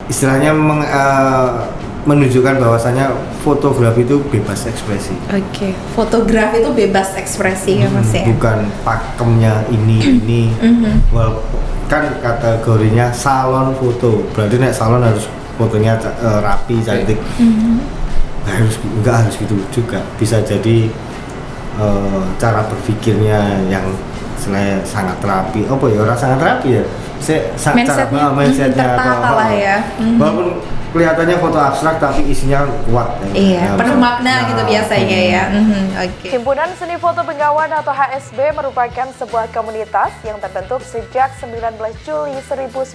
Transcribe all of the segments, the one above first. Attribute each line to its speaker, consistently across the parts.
Speaker 1: istilahnya menunjukkan bahwasanya fotografi itu bebas ekspresi.
Speaker 2: Oke, fotografi itu bebas ekspresi ya Mas ya.
Speaker 1: Bukan pakemnya ini. Kan kategorinya salon foto. Berarti nek salon harus fotonya rapi, cantik. Nggak harus gitu juga. Bisa jadi cara berpikirnya yang sebenarnya sangat rapi. Oh ya, orang sangat rapi ya. Mindsetnya
Speaker 2: tertata lah ya.
Speaker 1: Walaupun kelihatannya foto abstrak tapi isinya kuat.
Speaker 2: Iya, penuh makna gitu biasanya ya.
Speaker 3: Okay. Himpunan Seni Foto Bengawan atau HSB merupakan sebuah komunitas yang terbentuk sejak 19 Juli 1990.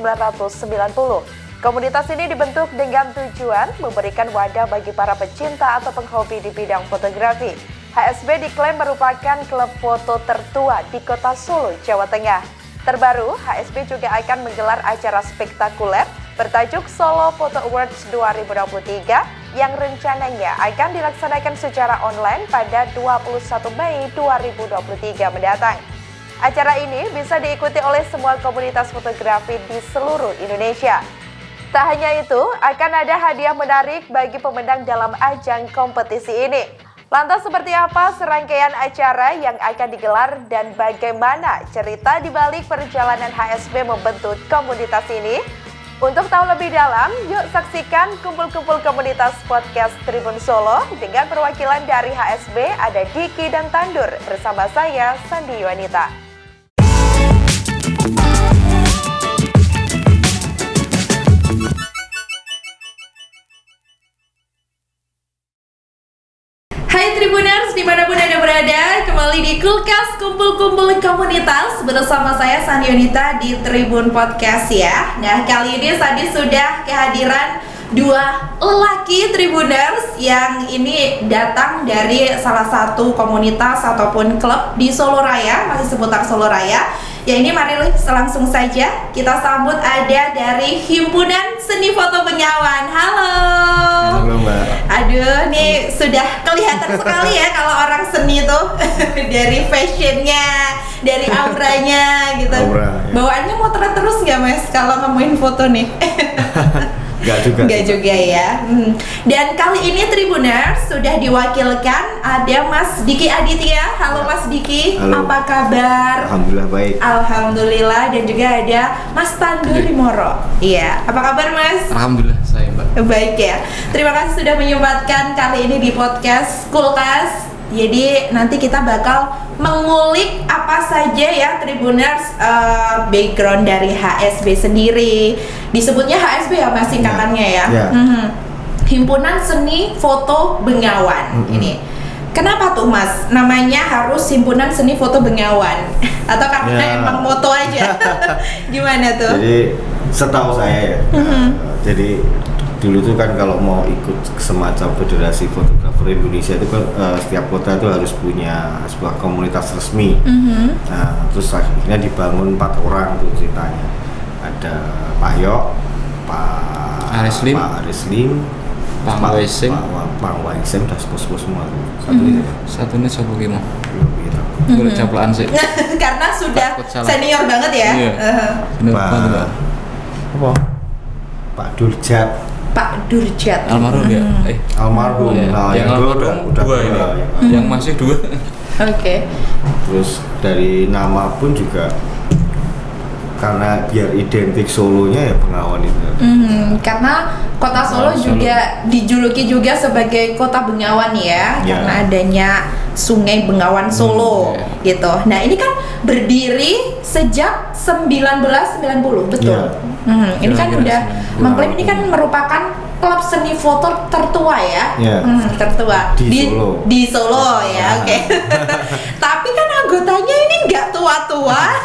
Speaker 3: Komunitas ini dibentuk dengan tujuan memberikan wadah bagi para pecinta atau penghobi di bidang fotografi. HSB diklaim merupakan klub foto tertua di kota Solo, Jawa Tengah. Terbaru, HSB juga akan menggelar acara spektakuler bertajuk Solo Photo Awards 2023 yang rencananya akan dilaksanakan secara online pada 21 Mei 2023 mendatang. Acara ini bisa diikuti oleh semua komunitas fotografi di seluruh Indonesia. Tak hanya itu, akan ada hadiah menarik bagi pemenang dalam ajang kompetisi ini. Lantas seperti apa serangkaian acara yang akan digelar dan bagaimana cerita di balik perjalanan HSB membentuk komunitas ini? Untuk tahu lebih dalam, yuk saksikan kumpul-kumpul komunitas podcast Tribun Solo dengan perwakilan dari HSB ada Diki dan Tandur bersama saya Sandi Yuanita.
Speaker 2: Hai Tribuners, dimanapun Anda berada, kembali di Kulkas Kumpul-Kumpul Komunitas bersama saya Sandi Yuanita di Tribun Podcast ya. Nah, kali ini Sandi sudah kehadiran dua lelaki Tribuners yang ini datang dari salah satu komunitas ataupun klub di Solo Raya, masih seputar Solo Raya. Ya ini mari langsung saja kita sambut ada dari Himpunan Seni Foto Bengawan. Halo.
Speaker 1: Halo Mbak.
Speaker 2: Aduh, nih sudah kelihatan sekali ya kalau orang seni tuh dari fashionnya, dari auranya gitu.
Speaker 1: Aura, ya.
Speaker 2: Bawaannya mau terus nggak Mas kalau ngomongin foto nih? Gak juga ya. Dan kali ini Tribuners sudah diwakilkan ada Mas Diki Aditya. Halo Mas Diki.
Speaker 1: Halo.
Speaker 2: Apa kabar?
Speaker 1: Alhamdulillah baik.
Speaker 2: Alhamdulillah. Dan juga ada Mas Tandur Moro. Iya. Apa kabar Mas?
Speaker 4: Alhamdulillah saya Mbak.
Speaker 2: Baik ya. Terima kasih sudah menyempatkan kali ini di podcast Kulkas. Jadi nanti kita bakal mengulik apa saja ya Tribuners background dari HSB sendiri. Disebutnya HSB ya Mas singkatannya ya. Himpunan Seni Foto Bengawan. Ini. Kenapa tuh Mas namanya harus Himpunan Seni Foto Bengawan? Atau karena emang moto aja? Gimana tuh?
Speaker 1: Jadi setahu saya ya. Jadi dulu tuh kan kalau mau ikut semacam Federasi Fotografer Indonesia itu kan setiap kota itu harus punya sebuah komunitas resmi. Nah, terus akhirnya dibangun 4 orang tuh ceritanya. Ada Pak Yok, Pak Arislim,
Speaker 4: Pak Waisim,
Speaker 1: Pak Waisim dan bos-bos semua tuh.
Speaker 4: Satu ini siapa gimana?
Speaker 1: Belum
Speaker 4: Gue caplaan sih.
Speaker 2: Karena sudah senior banget ya.
Speaker 4: Iya.
Speaker 1: Pak Durjat.
Speaker 2: Pak Durjat.
Speaker 4: Almarhum ya.
Speaker 1: Almarhum. Nah,
Speaker 4: yang almarhum udah 2 ini. Yang masih 2.
Speaker 2: Oke.
Speaker 1: Terus dari nama pun juga karena biar identik Solonya ya Bengawan itu.
Speaker 2: Karena kota Solo juga dijuluki juga sebagai kota Bengawan ya, karena adanya Sungai Bengawan Solo gitu. Nah ini kan berdiri sejak 1990, betul? Ini kan udah mengklaim ini kan merupakan klub seni foto tertua ya, tertua di Solo ya, oke. Tapi kan anggotanya ini nggak tua-tua,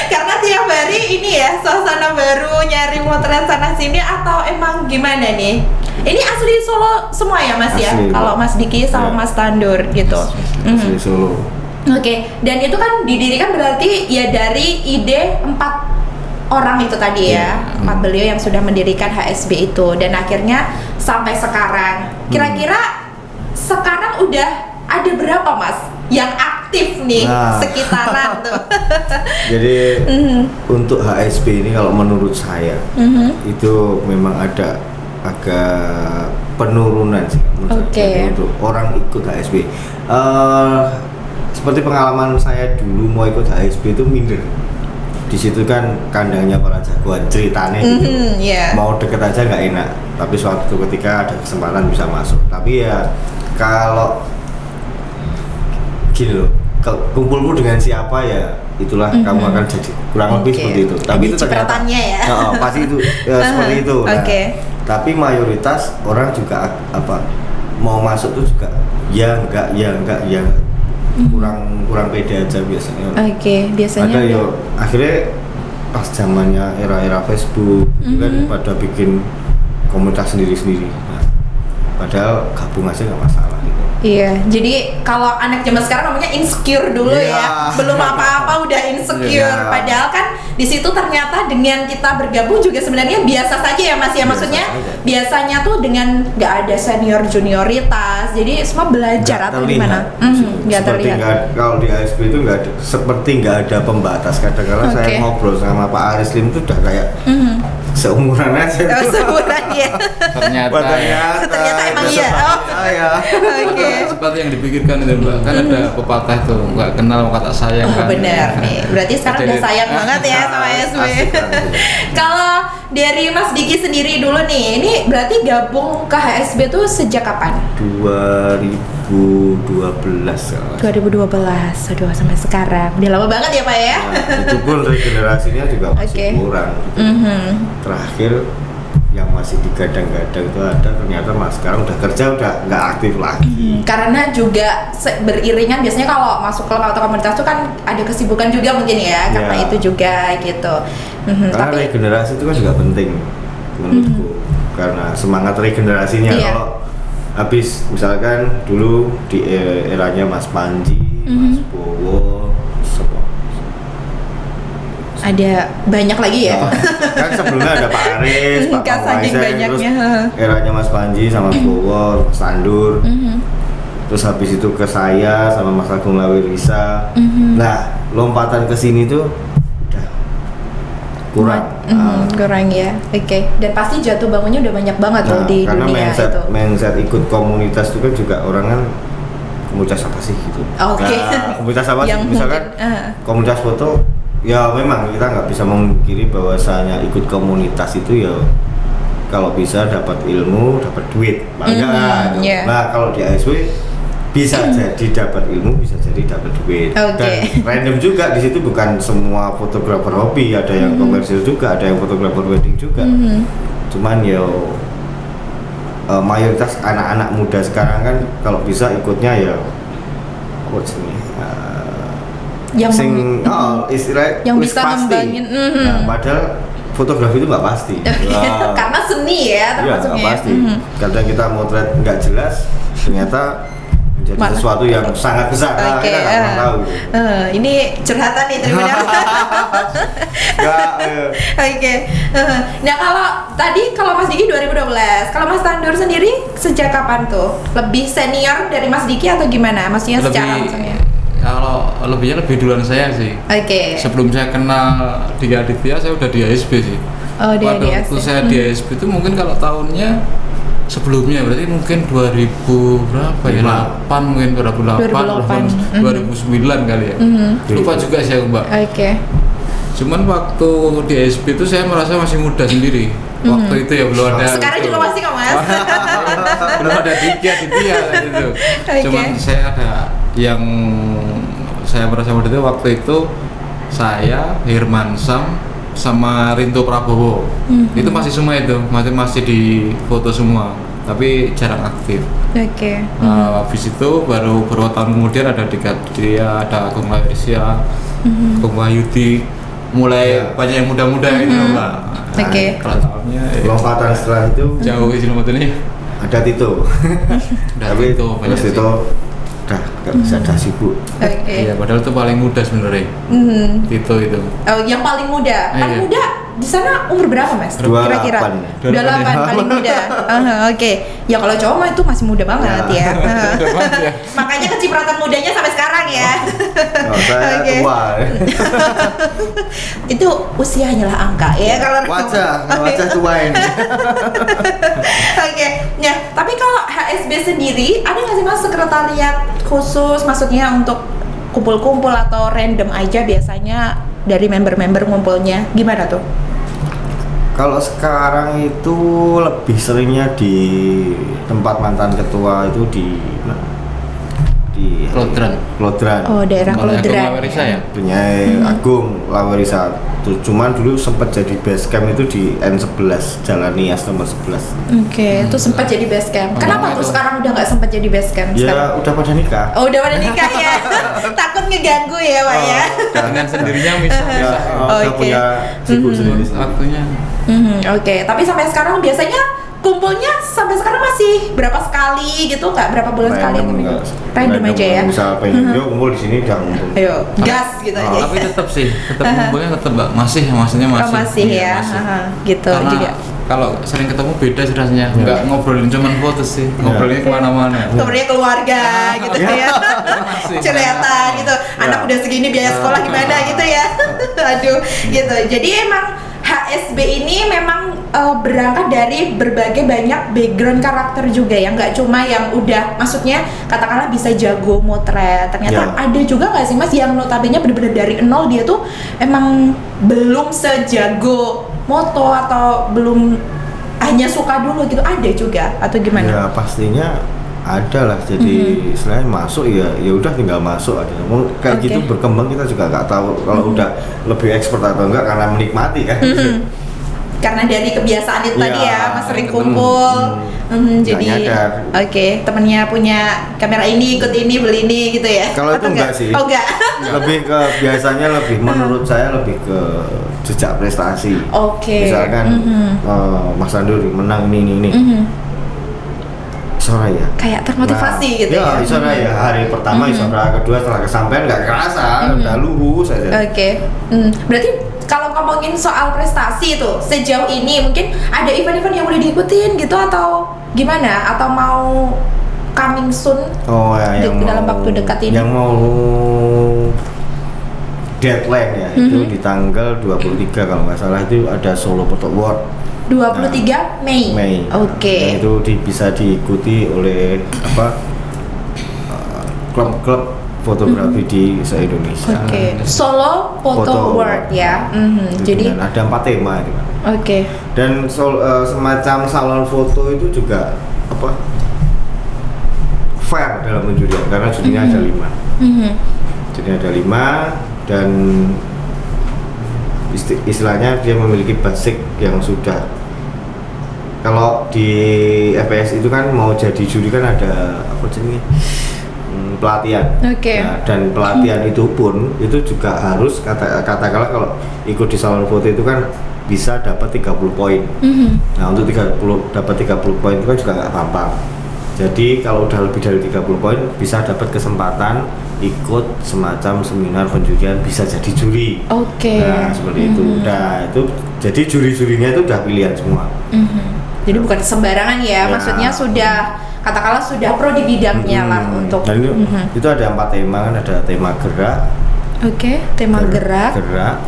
Speaker 2: karena tiap hari ini ya suasana baru, nyari motret sana sini atau emang gimana nih? Ini asli Solo semua ya Mas ya? Kalau Mas Diki sama Mas Tandur gitu.
Speaker 1: Asli Solo.
Speaker 2: Oke, dan itu kan didirikan berarti ya dari ide 4 orang itu tadi ya, 4 beliau yang sudah mendirikan HSB itu, dan akhirnya sampai sekarang. Kira-kira sekarang udah ada berapa Mas yang aktif aktif nih sekitaran tuh.
Speaker 1: Jadi untuk HSP ini kalau menurut saya itu memang ada agak penurunan sih menurut saya untuk orang ikut HSP. Seperti pengalaman saya dulu mau ikut HSP itu minder. Di situ kan kandangnya para jagoan ceritanya gitu. Mau deket aja nggak enak, tapi suatu ketika ada kesempatan bisa masuk. Tapi ya kalau gini loh, kumpulmu dengan siapa ya itulah kamu akan jadi, kurang lebih seperti itu. Tapi itu ternyata
Speaker 2: ya.
Speaker 1: pasti itu ya, seperti itu. Nah, tapi mayoritas orang juga mau masuk tuh juga ya enggak kurang pede aja biasanya.
Speaker 2: Biasanya.
Speaker 1: Ada akhirnya pas zamannya era Facebook kan pada bikin komunitas sendiri-sendiri. Nah, padahal gabung aja nggak masalah gitu.
Speaker 2: Iya, jadi kalau anak zaman sekarang namanya insecure dulu ya, belum apa-apa udah insecure. Padahal kan di situ ternyata dengan kita bergabung juga sebenarnya biasa saja ya Mas ya, maksudnya biasanya tuh dengan nggak ada senior junioritas, jadi semua belajar atau gimana? Nggak terlihat.
Speaker 1: Kalau di ASP itu nggak ada, seperti nggak ada pembatas. Kadang-kadang saya ngobrol sama Pak Aris Lim itu udah kayak seumuran aja.
Speaker 2: Seumuran ya. Ternyata emang iya.
Speaker 4: Seperti yang dipikirkan itu Mbak, kan ada pepatah tuh, nggak kenal maka tak sayang kan.
Speaker 2: Benar nih, berarti sekarang udah sayang banget ya sama ASB. Kalau dari Mas Diki sendiri dulu nih, ini berarti gabung ke HSB tuh sejak kapan?
Speaker 1: 2012.
Speaker 2: 2012, aduh sampai sekarang, udah lama banget ya Pak ya?
Speaker 1: Nah, itu pun regenerasinya juga masih kurang. Terakhir yang masih digadang-gadang itu ada, ternyata Mas sekarang udah kerja, udah nggak aktif lagi.
Speaker 2: Karena juga beriringan biasanya kalau masuk klub atau komunitas itu kan ada kesibukan juga mungkin ya, karena itu juga gitu.
Speaker 1: Karena regenerasi itu kan juga penting menurutku, karena semangat regenerasinya. Kalau habis misalkan dulu di eranya Mas Panji, Mas Bowo,
Speaker 2: ada banyak lagi ya.
Speaker 1: Kan sebelumnya ada Pak Aris, Pak Pangwaisen, terus eranya Mas Panji sama Mas Bowo, Mas Tandur. Terus habis itu ke saya sama Mas Agung Lawirisa. Nah, lompatan ke sini tuh udah kurang.
Speaker 2: Kurang ya. Dan pasti jatuh bangunnya udah banyak banget loh di dunia itu.
Speaker 1: Karena mindset ikut komunitas itu kan juga orang kan komunitas apa sih gitu. Nah, komunitas apa sih? Misalkan komunitas foto, ya memang kita nggak bisa memungkiri bahwasanya ikut komunitas itu ya kalau bisa dapat ilmu, dapat duit, bangga. Nah kalau di ASW bisa jadi dapat ilmu, bisa jadi dapat duit. Dan random juga di situ, bukan semua fotografer hobi, ada yang komersil juga, ada yang fotografer wedding juga. Cuman ya mayoritas anak-anak muda sekarang kan kalau bisa ikutnya ya yang istilah
Speaker 2: yang bisa ngembangin.
Speaker 1: Nah, padahal fotografi itu nggak pasti.
Speaker 2: Karena seni ya termasuknya.
Speaker 1: Nggak pasti. Kadang kita motret nggak jelas, ternyata menjadi sesuatu yang sangat besar. Kita nggak pernah tahu.
Speaker 2: Ini curhatan nih Tribuner. Nah kalau Mas Diki 2012, kalau Mas Tandur sendiri sejak kapan tuh? Lebih senior dari Mas Diki atau gimana? Maksudnya secara langsungnya?
Speaker 4: Kalau lebih duluan saya sih. Sebelum saya kenal di Aditya, saya udah di ASB sih. Waktu saya di ASB itu mungkin kalau tahunnya sebelumnya berarti mungkin 2000 berapa ya? 8 mungkin 2008 2009 kali ya. Lupa juga sih aku Mbak. Cuman waktu di ASB itu saya merasa masih muda sendiri. Waktu itu ya belum ada.
Speaker 2: Sekarang juga masih kok Mas.
Speaker 4: Belum ada Aditya gitu. Cuman saya ada yang saya merasa muda itu waktu itu saya, Herman Sam, sama Rinto Prabowo. Itu masih semua itu, masih di foto semua, tapi jarang aktif. Habis itu baru beberapa tahun kemudian ada dia, ada Agung Lawirisa, Agung Wahyudi, mulai banyak yang muda-muda itu Mbak. Kalau tahunnya
Speaker 1: lompatan setelah itu
Speaker 4: jauh sih lompatannya.
Speaker 1: Ada Tito.
Speaker 4: Tapi itu banyak
Speaker 1: Tito udah nggak bisa, dah sibuk.
Speaker 4: Iya, padahal itu paling muda sebenarnya. Tito itu.
Speaker 2: Yang paling muda. Paling muda di sana umur berapa Mas?
Speaker 1: 28.
Speaker 2: Kira-kira 28 paling muda. Oke. Ya kalau cowok mah itu masih muda banget ya. Makanya kecipratan mudanya sampai sekarang ya.
Speaker 1: Saya
Speaker 2: Oke.
Speaker 1: tua.
Speaker 2: Itu usia hanyalah angka ya kalau
Speaker 1: Wajah tua ini.
Speaker 2: Oke. Nah, tapi kalau HSB sendiri ada nggak sih Mas sekretariat khusus, maksudnya untuk kumpul-kumpul atau random aja biasanya dari member-member ngumpulnya gimana tuh?
Speaker 1: Kalau sekarang itu lebih seringnya di tempat mantan ketua itu di Klodran.
Speaker 2: Oh, daerah Klodran.
Speaker 4: Lawerisa ya?
Speaker 1: Punya Agung Lawerisa. Cuman dulu sempat jadi base camp itu di N11 Jalan Nias nomor 11.
Speaker 2: Oke, itu sempat jadi base camp. Kenapa tuh sekarang udah nggak sempat jadi base camp?
Speaker 1: Ya
Speaker 2: sekarang?
Speaker 1: udah pada nikah.
Speaker 2: Oh, udah pada nikah ya. Takut ngeganggu ya, Pak ya.
Speaker 4: Dengan sendirinya bisa.
Speaker 1: Ya, udah
Speaker 2: Oke.
Speaker 1: punya sibuk sendiri.
Speaker 4: Waktunya.
Speaker 2: Oke, tapi sampai sekarang biasanya kumpulnya sampai sekarang masih berapa sekali gitu nggak? Berapa bulan sekali? Random aja ya.
Speaker 1: Misal pengen yuk kumpul di sini udah ngumpul.
Speaker 2: Ayo, gas gitu aja.
Speaker 4: Tapi tetap kumpulnya tetap masih maksudnya
Speaker 2: Oh, masih
Speaker 4: Iya,
Speaker 2: ya.
Speaker 4: masih.
Speaker 2: Gitu
Speaker 4: Karena
Speaker 2: juga.
Speaker 4: kalau sering ketemu beda sih rasanya. Nggak ngobrolin cuman foto sih, ngobrolinnya kemana-mana.
Speaker 2: Kemudian keluarga gitu ya.
Speaker 4: Masih.
Speaker 2: Cerita gitu. Anak udah segini biaya sekolah gimana gitu ya. Aduh, gitu. Jadi emang HSB ini memang berangkat dari berbagai banyak background karakter juga ya, nggak cuma yang udah, maksudnya katakanlah bisa jago motret, ternyata ada juga nggak sih Mas yang notabene bener-bener dari nol dia tuh emang belum sejago moto atau belum, hanya suka dulu gitu, ada juga atau gimana?
Speaker 1: Ya pastinya ada lah, jadi selain masuk ya udah tinggal masuk aja. Mau kayak gitu berkembang kita juga nggak tahu kalau udah lebih expert atau enggak karena menikmati kan.
Speaker 2: Karena dari kebiasaan itu tadi ya, Mas sering
Speaker 4: ketemu.
Speaker 2: kumpul, jadi
Speaker 1: nyadar.
Speaker 2: temennya punya kamera ini, ikut ini, beli ini gitu ya?
Speaker 1: Kalau itu
Speaker 2: Atau
Speaker 1: enggak sih.
Speaker 2: Oh enggak?
Speaker 1: Lebih ke biasanya lebih menurut saya lebih ke jejak prestasi.
Speaker 2: Oke.
Speaker 1: Misalkan Mas Anduri menang ini. Soraya.
Speaker 2: Kayak termotivasi gitu ya?
Speaker 1: Soraya hari pertama, Soraya kedua, setelah kesampaian nggak kerasa, udah lurus aja.
Speaker 2: Oke. Berarti kalau ngomongin soal prestasi itu sejauh ini mungkin ada event-event yang udah diikutin gitu atau gimana? Atau mau coming soon?
Speaker 1: Oh ya, yang
Speaker 2: dalam
Speaker 1: mau,
Speaker 2: waktu dekat ini?
Speaker 1: Yang mau deadline ya, itu di tanggal 23 kalau nggak salah, itu ada Solo Photo Award
Speaker 2: 23 Mei. Oke.
Speaker 1: Nah, itu bisa diikuti oleh klub-klub fotografi di se-Indonesia.
Speaker 2: Oke. Solo Photo Award ya. Jadi
Speaker 1: Dan ada 4 tema itu kan.
Speaker 2: Oke.
Speaker 1: Dan semacam salon foto itu juga fair dalam penjurian karena jurinya ada 5. Jadi ada 5 dan istilahnya dia memiliki basic yang sudah, kalau di FPS itu kan mau jadi juri kan ada pelatihan.
Speaker 2: Oke.
Speaker 1: Nah, dan pelatihan itu pun itu juga harus katakanlah kalau ikut di salon foto itu kan bisa dapat 30 poin. Nah, untuk dapat 30 poin itu kan juga nggak gampang. Jadi kalau udah lebih dari 30 poin bisa dapat kesempatan ikut semacam seminar penjurian, bisa jadi juri.
Speaker 2: Oke.
Speaker 1: Nah, seperti itu. Nah, itu jadi juri-jurinya itu udah pilihan semua.
Speaker 2: Jadi bukan sembarangan ya, maksudnya sudah, katakanlah sudah pro di bidangnya lah untuk.
Speaker 1: Dan itu ada 4 tema kan, ada tema gerak.
Speaker 2: Oke, tema gerak.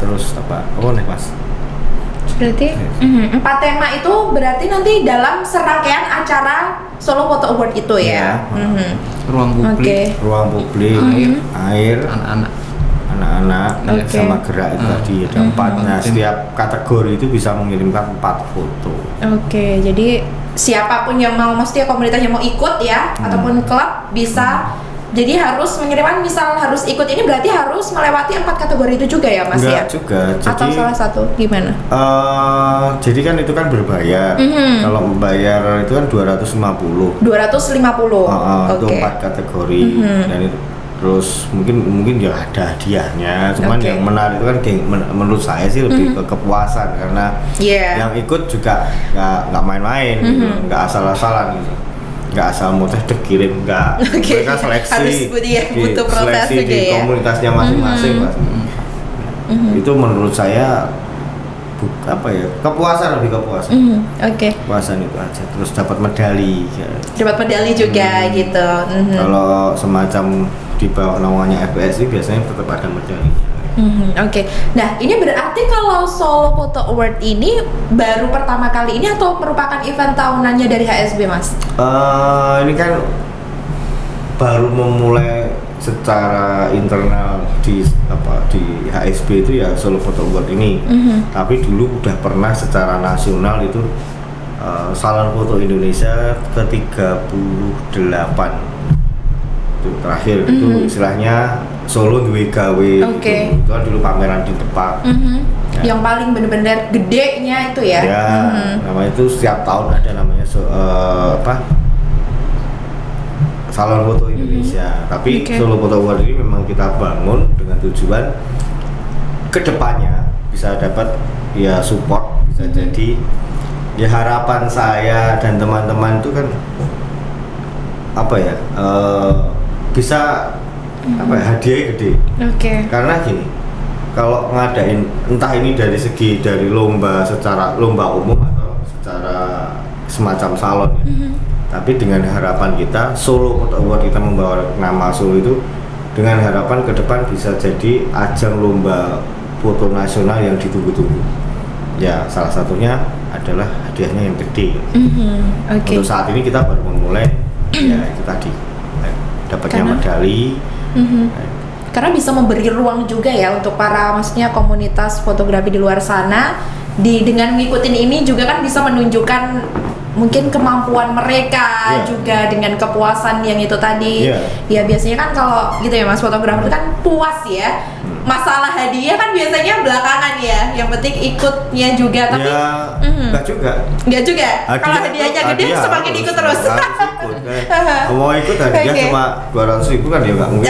Speaker 1: Terus apa nih Mas?
Speaker 2: Berarti 4 tema itu berarti nanti dalam serangkaian acara Solo Photo Award itu ya.
Speaker 4: Ruang publik,
Speaker 1: ruang publik, air, anak-anak, sama gerak itu tadi ada 4. Nah, setiap kategori itu bisa mengirimkan 4 foto.
Speaker 2: Oke, jadi siapapun yang mau, maksudnya komunitas yang mau ikut ya, ataupun klub bisa. Jadi harus mengirimkan, misal harus ikut ini berarti harus melewati 4 kategori itu juga ya Mas?
Speaker 1: Enggak
Speaker 2: ya?
Speaker 1: juga.
Speaker 2: Atau salah satu gimana?
Speaker 1: Jadi kan itu kan berbayar. Kalau membayar itu kan 250.
Speaker 2: 250.
Speaker 1: Itu 4 kategori. Dan itu terus mungkin ya ada hadiahnya. Cuman yang menarik itu kan menurut saya sih lebih ke kepuasan karena yang ikut juga nggak main-main, gitu. Nggak asal-asalan gitu. Nggak asal mau dikirim, nggak. Mereka seleksi,
Speaker 2: butuh proses
Speaker 1: seleksi
Speaker 2: juga,
Speaker 1: di
Speaker 2: ya?
Speaker 1: komunitasnya masing-masing. Itu menurut saya kepuasan, lebih kepuasan.
Speaker 2: Oke.
Speaker 1: Kepuasan itu aja, terus dapat medali ya.
Speaker 2: Dapat medali juga gitu.
Speaker 1: Kalau semacam di bawah namanya FPS ini biasanya tetap ada medali.
Speaker 2: Oke. Nah, ini berarti kalau Solo Photo Award ini baru pertama kali ini atau merupakan event tahunannya dari HSB, Mas?
Speaker 1: Ini kan baru memulai secara internal di HSB itu ya, Solo Photo Award ini. Tapi dulu udah pernah secara nasional itu Salon Foto Indonesia ke-38 itu terakhir. Itu istilahnya Solo duwe gawe. Itu kan dulu pameran di Depak.
Speaker 2: Yang paling benar-benar gedenya itu ya.
Speaker 1: Ya, namanya itu setiap tahun ada namanya Salon Foto Indonesia. Tapi Solo Photo Award ini memang kita bangun dengan tujuan kedepannya bisa dapat ya support, bisa jadi ya harapan saya dan teman-teman itu kan bisa hadiahnya gede. Karena gini, kalau ngadain entah ini dari lomba secara lomba umum atau secara semacam salon ya. Tapi dengan harapan kita Solo Photo Award, kita membawa nama Solo itu dengan harapan ke depan bisa jadi ajang lomba foto nasional yang ditunggu-tunggu. Ya, salah satunya adalah hadiahnya yang gede. Untuk saat ini kita baru memulai ya itu tadi dapatnya medali.
Speaker 2: Karena bisa memberi ruang juga ya untuk para maksudnya komunitas fotografi di luar sana dengan ngikutin ini juga kan bisa menunjukkan mungkin kemampuan mereka juga dengan kepuasan yang itu tadi. Ya biasanya kan kalau gitu ya Mas, fotografer kan puas ya. Masalah hadiah kan biasanya belakangan ya. Yang penting ikutnya juga, tapi
Speaker 1: enggak juga.
Speaker 2: Kalau hadiahnya gede semakin ikut terus.
Speaker 1: Mau ikut hadiah cuma 200.000 kan ya enggak mungkin.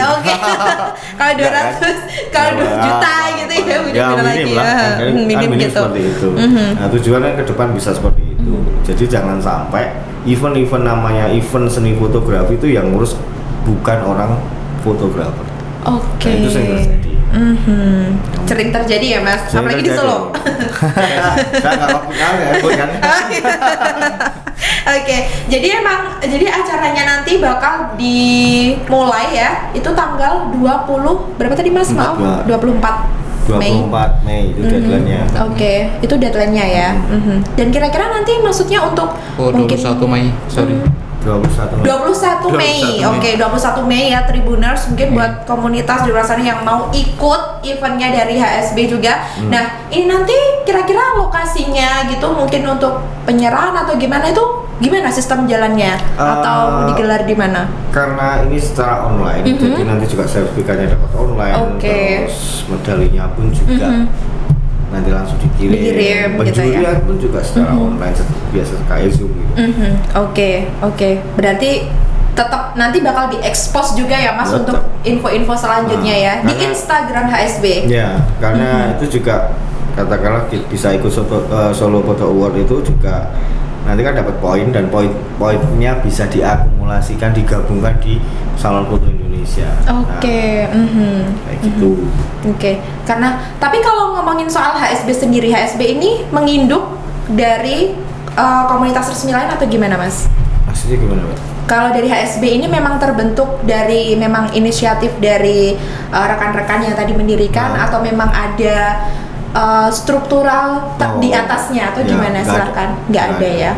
Speaker 2: Kalau 200, kalau 2 juta gitu ya udah lagi ya.
Speaker 1: Minim gitu. Seperti itu. Nah, tujuannya ke depan bisa seperti itu. Jadi jangan sampai event-event namanya event seni fotografi itu yang ngurus bukan orang fotografer. Nah, itu sering terjadi.
Speaker 2: Sering terjadi ya Mas, apalagi di Solo.
Speaker 1: Saya nggak mau kan.
Speaker 2: Jadi acaranya nanti bakal dimulai ya. Itu tanggal 20 berapa tadi Mas? Maaf, 24
Speaker 1: Mei itu deadline-nya.
Speaker 2: Itu deadline-nya ya. Dan kira-kira nanti maksudnya untuk
Speaker 4: 21 Mei, sorry.
Speaker 2: 21 Mei. 21 Mei ya Tribuners, mungkin buat komunitas di luar sana yang mau ikut eventnya dari HSB juga. Nah, ini nanti kira-kira lokasinya gitu mungkin untuk penyerahan atau gimana, itu gimana sistem jalannya atau digelar di mana? Karena ini secara online, jadi nanti juga sertifikatnya dapat online, terus medalinya pun juga nanti langsung dikirim. Penjurian pun juga secara online biasa kayak Zoom gitu. Berarti tetap nanti bakal diekspos juga ya Mas untuk info-info selanjutnya ya di Instagram HSB. Ya, karena itu juga katakanlah bisa ikut Solo Photo Award itu juga nanti kan dapat poin, dan poinnya bisa diakumulasikan, digabungkan di Salon Foto Indonesia. Kayak gitu. Karena tapi kalau ngomongin soal HSB sendiri, HSB ini menginduk dari komunitas resmi lain atau gimana Mas? Maksudnya gimana Mas? Kalau dari HSB ini memang terbentuk dari memang inisiatif dari rekan-rekan yang tadi mendirikan atau memang ada struktural di atasnya atau gimana? Silakan. Nggak ada ya.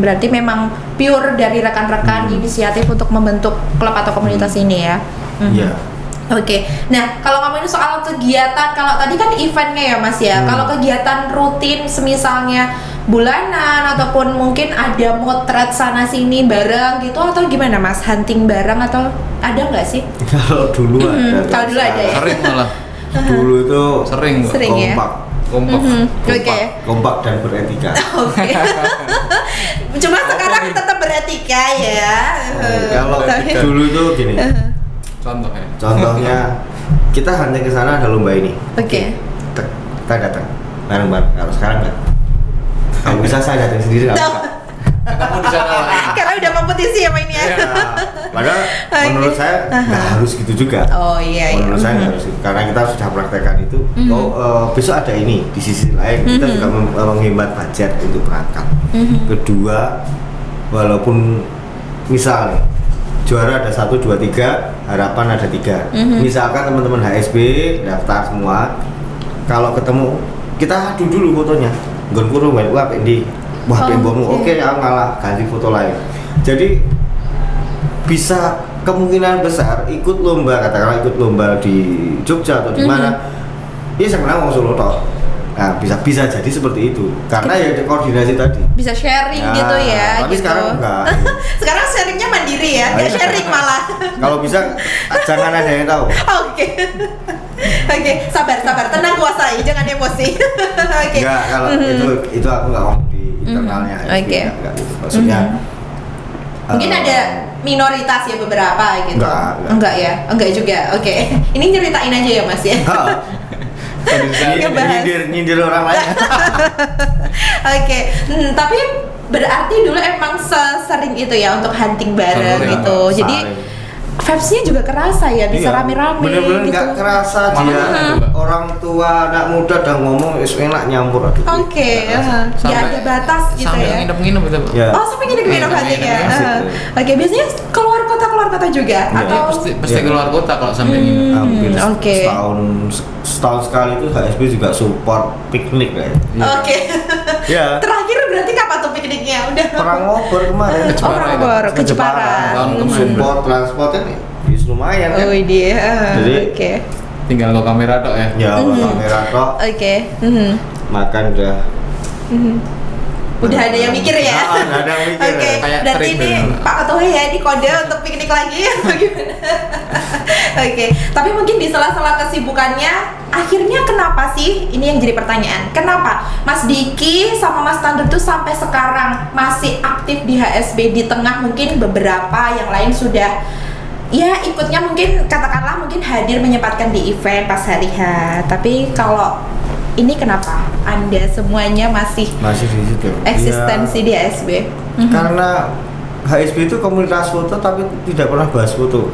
Speaker 2: Berarti memang pure dari rekan-rekan inisiatif untuk membentuk klub atau komunitas ini ya. Nah kalau ngomongin soal kegiatan, kalau tadi kan eventnya ya Mas ya, kalau kegiatan rutin semisalnya bulanan ataupun mungkin ada motret sana sini bareng gitu atau gimana Mas, hunting bareng atau ada nggak sih? Kalau dulu ada. Kalau dulu ada ya.
Speaker 4: Sering malah.
Speaker 1: Dulu itu
Speaker 2: sering
Speaker 1: kompak dan beretika.
Speaker 2: Cuma sekarang tetap beretika ya.
Speaker 1: Kalau dulu itu gini. Contohnya kita hunting ke sana, ada lomba ini. Kita datang bareng-bareng. Kalau sekarang enggak. Kalau bisa saya datang sendiri nggak bisa.
Speaker 4: ketemu di sana lagi.
Speaker 2: Karena udah kompetisi ya mainnya.
Speaker 1: Ya, padahal menurut saya nggak harus gitu juga.
Speaker 2: Oh iya.
Speaker 1: Menurut saya nggak harus gitu. Karena kita sudah praktekkan itu. Besok ada ini di sisi lain kita juga menghemat budget untuk berangkat. Kedua, walaupun misalnya juara ada 1, 2, 3, harapan ada 3. Misalkan teman-teman HSB daftar semua, kalau ketemu kita adu dulu fotonya. Nggon kurung wah pendi. Wah pembomu oke aku ngalah ganti foto lain. Jadi bisa kemungkinan besar ikut lomba, katakanlah ikut lomba di Jogja atau di mana. Ya sebenarnya mau Solo toh. Nah, bisa jadi seperti itu. Karena ya ada koordinasi tadi.
Speaker 2: Bisa sharing
Speaker 1: Nah,
Speaker 2: gitu ya.
Speaker 1: tapi
Speaker 2: gitu.
Speaker 1: sekarang enggak.
Speaker 2: Sekarang sharingnya mandiri ya,
Speaker 1: Nah,
Speaker 2: nggak
Speaker 1: iya.
Speaker 2: sharing malah.
Speaker 1: Kalau bisa jangan ada yang tahu.
Speaker 2: Oke. Oke, sabar, tenang kuasai, jangan emosi. Oke.
Speaker 1: Enggak, kalau itu aku nggak ngomong di internalnya.
Speaker 2: Oke.
Speaker 1: Enggak gitu. Maksudnya
Speaker 2: Mungkin ada minoritas ya beberapa gitu.
Speaker 1: Enggak.
Speaker 2: Ya, enggak juga. Oke. Ini nyeritain aja ya Mas ya. Ngebahas.
Speaker 1: nyindir orang lain.
Speaker 2: Oke. Tapi berarti dulu emang sesering itu ya untuk hunting bareng
Speaker 4: Sering,
Speaker 2: gitu. Jadi
Speaker 1: Saling.
Speaker 2: vibes-nya juga kerasa ya, bisa
Speaker 1: Iya,
Speaker 2: rame-rame
Speaker 1: bener-bener
Speaker 2: gitu.
Speaker 1: nggak kerasa dia orang tua anak muda udah ngomong enak nyampur aduh.
Speaker 2: Oke,
Speaker 1: Nggak kerasa.
Speaker 2: nggak ada batas gitu
Speaker 4: sambil
Speaker 2: ya.
Speaker 4: nginep-nginep gitu.
Speaker 1: Ya.
Speaker 2: Oh, sampai nginep-nginep hunting ya.
Speaker 1: Asik,
Speaker 2: Oke, biasanya keluar kota juga
Speaker 1: Iya.
Speaker 2: atau
Speaker 4: Pasti
Speaker 1: Iya.
Speaker 4: keluar kota kalau sampai nginep.
Speaker 1: Hampir
Speaker 2: oke.
Speaker 1: setahun sekali itu HSB juga support piknik ya.
Speaker 2: Oke.
Speaker 1: Ya.
Speaker 2: Terakhir berarti kapan tuh pikniknya? Udah.
Speaker 1: Perang obor kemarin.
Speaker 4: Ke Jepara
Speaker 2: Orang
Speaker 4: itu.
Speaker 2: baru ke Jepara.
Speaker 4: Tahun kemarin.
Speaker 1: Support transportnya nih, lumayan kan.
Speaker 2: Oh dia.
Speaker 1: Jadi,
Speaker 2: Oke.
Speaker 4: Tinggal lo kamera tok ya.
Speaker 1: Ya, kamera tok,
Speaker 2: Oke.
Speaker 1: makan udah.
Speaker 2: Udah ada yang mikir ya?
Speaker 1: Nah, ada yang mikir.
Speaker 2: Oke,
Speaker 4: Kayak
Speaker 2: berarti
Speaker 4: trip
Speaker 2: ini
Speaker 4: ya.
Speaker 2: Pak Ketua ya di kode untuk piknik lagi atau gimana? Oke, tapi mungkin di sela-sela kesibukannya, akhirnya kenapa sih? Ini yang jadi pertanyaan. Kenapa Mas Diki sama Mas Thunder tuh sampai sekarang masih aktif di HSB di tengah mungkin beberapa yang lain sudah ya ikutnya mungkin katakanlah mungkin hadir menyempatkan di event pas hari H. Tapi kalau ini kenapa Anda semuanya masih
Speaker 1: Masih di situ.
Speaker 2: eksistensi di HSB?
Speaker 1: Karena HSB itu komunitas foto tapi tidak pernah bahas foto.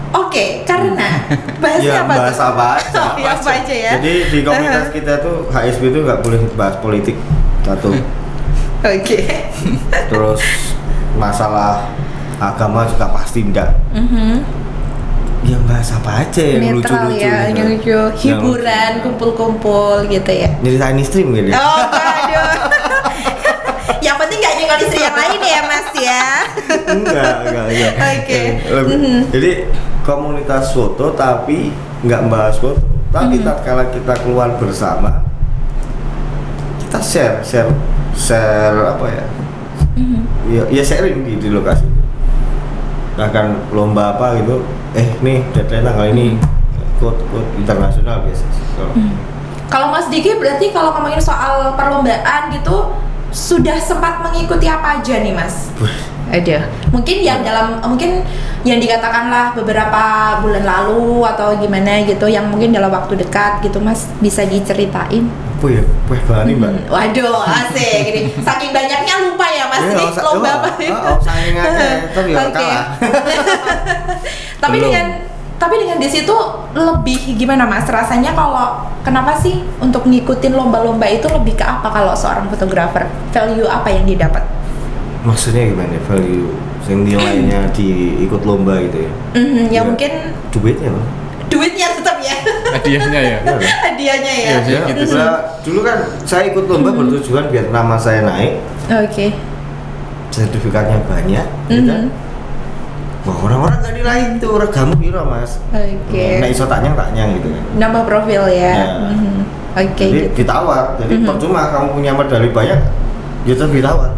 Speaker 2: Oke, karena bahasnya
Speaker 1: Ya,
Speaker 2: apa
Speaker 1: bahas
Speaker 2: tuh?
Speaker 1: apa aja.
Speaker 2: Oh, ya, apa aja ya?
Speaker 1: Jadi di komunitas kita tuh HSB itu nggak boleh bahas politik satu.
Speaker 2: Oke.
Speaker 1: Terus masalah agama juga pasti enggak. Ya bahas apa aja yang
Speaker 2: Netral
Speaker 1: lucu-lucu.
Speaker 2: ya,
Speaker 1: gitu.
Speaker 2: yang lucu, hiburan, kumpul-kumpul gitu ya.
Speaker 1: Nyeritain istri gitu.
Speaker 2: Oh, aduh. Yang penting gak nyenggol istri yang lain ya, Mas ya.
Speaker 1: Enggak.
Speaker 2: Oke.
Speaker 1: Jadi komunitas foto tapi nggak bahas foto. Tapi tatkala kita keluar bersama, kita share apa ya? Ya sharing di lokasi. Bahkan lomba apa gitu, nih deadline tanggal ini, quote internasional biasa.
Speaker 2: Kalau Mas Diki berarti kalau ngomongin soal perlombaan gitu sudah sempat mengikuti apa aja nih Mas? Ada. Mungkin yang mungkin yang dikatakanlah beberapa bulan lalu atau gimana gitu yang mungkin dalam waktu dekat gitu Mas bisa diceritain.
Speaker 1: Apa ya? Bani Mbak.
Speaker 2: Waduh, asik ini. Saking banyaknya lupa ya Mas
Speaker 1: Iya,
Speaker 2: nih lomba apa itu.
Speaker 1: saking aja, tapi ya
Speaker 2: Oke.
Speaker 1: kalah.
Speaker 2: Tapi
Speaker 1: Belum.
Speaker 2: dengan di situ lebih gimana Mas rasanya kalau kenapa sih untuk ngikutin lomba-lomba itu lebih ke apa kalau seorang fotografer? Value apa yang didapat?
Speaker 1: Maksudnya gimana value yang nilainya diikut lomba gitu ya?
Speaker 2: Yang
Speaker 1: Ya.
Speaker 2: mungkin
Speaker 1: Duitnya loh.
Speaker 2: duitnya tetap ya.
Speaker 4: Hadiahnya ya.
Speaker 2: Hadiahnya ya.
Speaker 4: Iya,
Speaker 1: Ya,
Speaker 4: gitu.
Speaker 1: dulu kan saya ikut lomba bertujuan biar nama saya naik,
Speaker 2: Oke.
Speaker 1: sertifikatnya banyak, ya kan? Wah orang-orang gak nilai itu regamu piro mas?
Speaker 2: Oke.
Speaker 1: Nah iso tanyang gitu kan.
Speaker 2: Nambah profil ya.
Speaker 1: Ya.
Speaker 2: Oke
Speaker 1: Jadi
Speaker 2: gitu.
Speaker 1: ditawar, jadi percuma kamu punya medali banyak, ya tetap ditawar.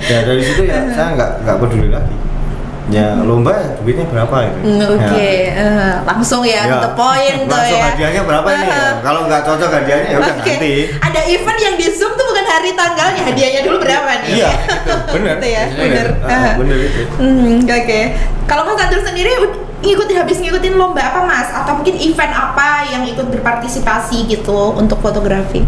Speaker 1: Ya dari situ ya saya nggak peduli lagi. Ya lomba ya duitnya berapa itu?
Speaker 2: Oke, langsung ya,
Speaker 1: Ya.
Speaker 2: the point tuh
Speaker 1: Langsung
Speaker 2: ya.
Speaker 1: hadiahnya berapa ini? Ya? Kalau nggak cocok hadiahnya ya udah
Speaker 2: Oke.
Speaker 1: ganti.
Speaker 2: Ada event yang di Zoom tuh bukan hari tanggalnya, hadiahnya dulu berapa nih?
Speaker 1: Iya, bener.
Speaker 2: Gitu ya,
Speaker 1: Bener.
Speaker 2: bener.
Speaker 1: Bener itu.
Speaker 2: Oke. Kalau Mas Andrew sendiri ngikutin lomba apa Mas? Atau mungkin event apa yang ikut berpartisipasi gitu untuk fotografi?